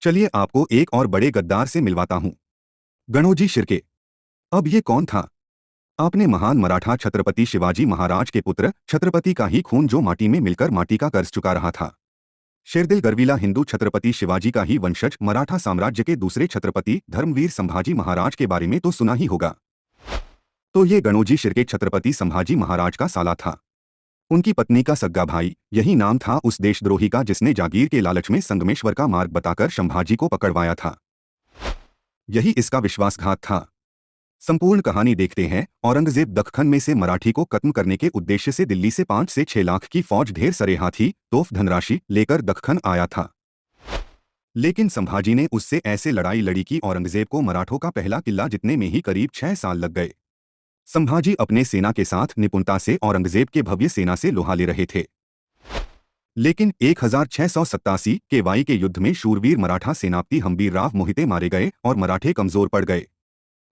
चलिए आपको एक और बड़े गद्दार से मिलवाता हूं। गणोजी शिर्के। अब ये कौन था? आपने महान मराठा छत्रपति शिवाजी महाराज के पुत्र छत्रपति का ही खून जो माटी में मिलकर माटी का कर्ज चुका रहा था। शेरदिल गर्विला हिंदू छत्रपति शिवाजी का ही वंशज मराठा साम्राज्य के दूसरे छत्रपति धर्मवीर संभाजी महाराज के बारे में तो सुना ही होगा। तो ये गणोजी शिर्के छत्रपति संभाजी महाराज का साला था। उनकी पत्नी का सग्गा भाई, यही नाम था उस देशद्रोही का जिसने जागीर के लालच में संगमेश्वर का मार्ग बताकर संभाजी को पकड़वाया था। यही इसका विश्वासघात था। संपूर्ण कहानी देखते हैं। औरंगजेब दक्खन में से मराठी को खत्म करने के उद्देश्य से दिल्ली से 5 से 6 लाख की फौज, ढेर सारे हाथी, तोफ, धनराशि लेकर दक्खन आया था। लेकिन संभाजी ने उससे ऐसे लड़ाई लड़ी कि औरंगजेब को मराठों का पहला किला जीतने में ही करीब 6 साल लग गए। संभाजी अपने सेना के साथ निपुणता से औरंगजेब के भव्य सेना से लोहा ले रहे थे। लेकिन 1687 के वाई के युद्ध में शूरवीर मराठा सेनापति हम्बीरराव मोहिते मारे गए और मराठे कमजोर पड़ गए।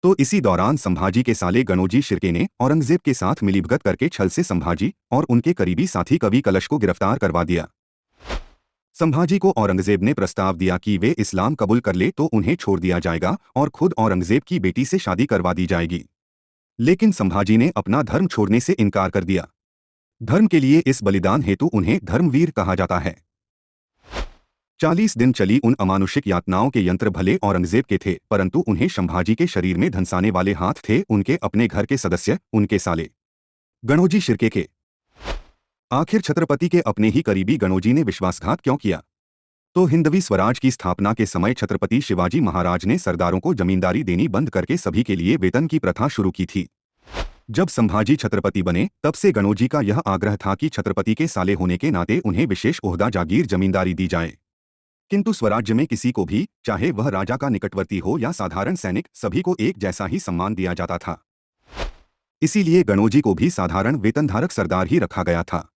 तो इसी दौरान संभाजी के साले गणोजी शिर्के ने औरंगजेब के साथ मिलीभगत करके छल से संभाजी और उनके करीबी साथी कवि कलश को गिरफ्तार करवा दिया। संभाजी को औरंगजेब ने प्रस्ताव दिया कि वे इस्लाम कबूल कर ले तो उन्हें छोड़ दिया जाएगा और खुद औरंगजेब की बेटी से शादी करवा दी जाएगी। लेकिन संभाजी ने अपना धर्म छोड़ने से इनकार कर दिया। धर्म के लिए इस बलिदान हेतु उन्हें धर्मवीर कहा जाता है। 40 दिन चली उन अमानुषिक यातनाओं के यंत्र भले औरंगजेब के थे, परंतु उन्हें संभाजी के शरीर में धंसाने वाले हाथ थे उनके अपने घर के सदस्य, उनके साले गणोजी शिर्के के। आखिर छत्रपति के अपने ही करीबी गणोजी ने विश्वासघात क्यों किया? तो हिंदवी स्वराज की स्थापना के समय छत्रपति शिवाजी महाराज ने सरदारों को जमींदारी देनी बंद करके सभी के लिए वेतन की प्रथा शुरू की थी। जब संभाजी छत्रपति बने तब से गणोजी का यह आग्रह था कि छत्रपति के साले होने के नाते उन्हें विशेष ओहदा, जागीर, जमींदारी दी जाए। किंतु स्वराज्य में किसी को भी, चाहे वह राजा का निकटवर्ती हो या साधारण सैनिक, सभी को एक जैसा ही सम्मान दिया जाता था। इसीलिए गणोजी को भी साधारण वेतनधारक सरदार ही रखा गया था।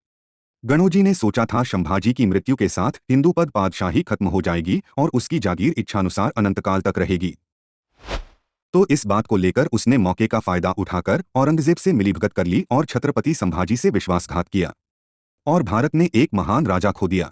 गणोजी ने सोचा था संभाजी की मृत्यु के साथ हिंदूपद पादशाही खत्म हो जाएगी और उसकी जागीर इच्छानुसार अनंतकाल तक रहेगी। तो इस बात को लेकर उसने मौके का फायदा उठाकर औरंगजेब से मिलीभगत कर ली और छत्रपति संभाजी से विश्वासघात किया और भारत ने एक महान राजा खो दिया।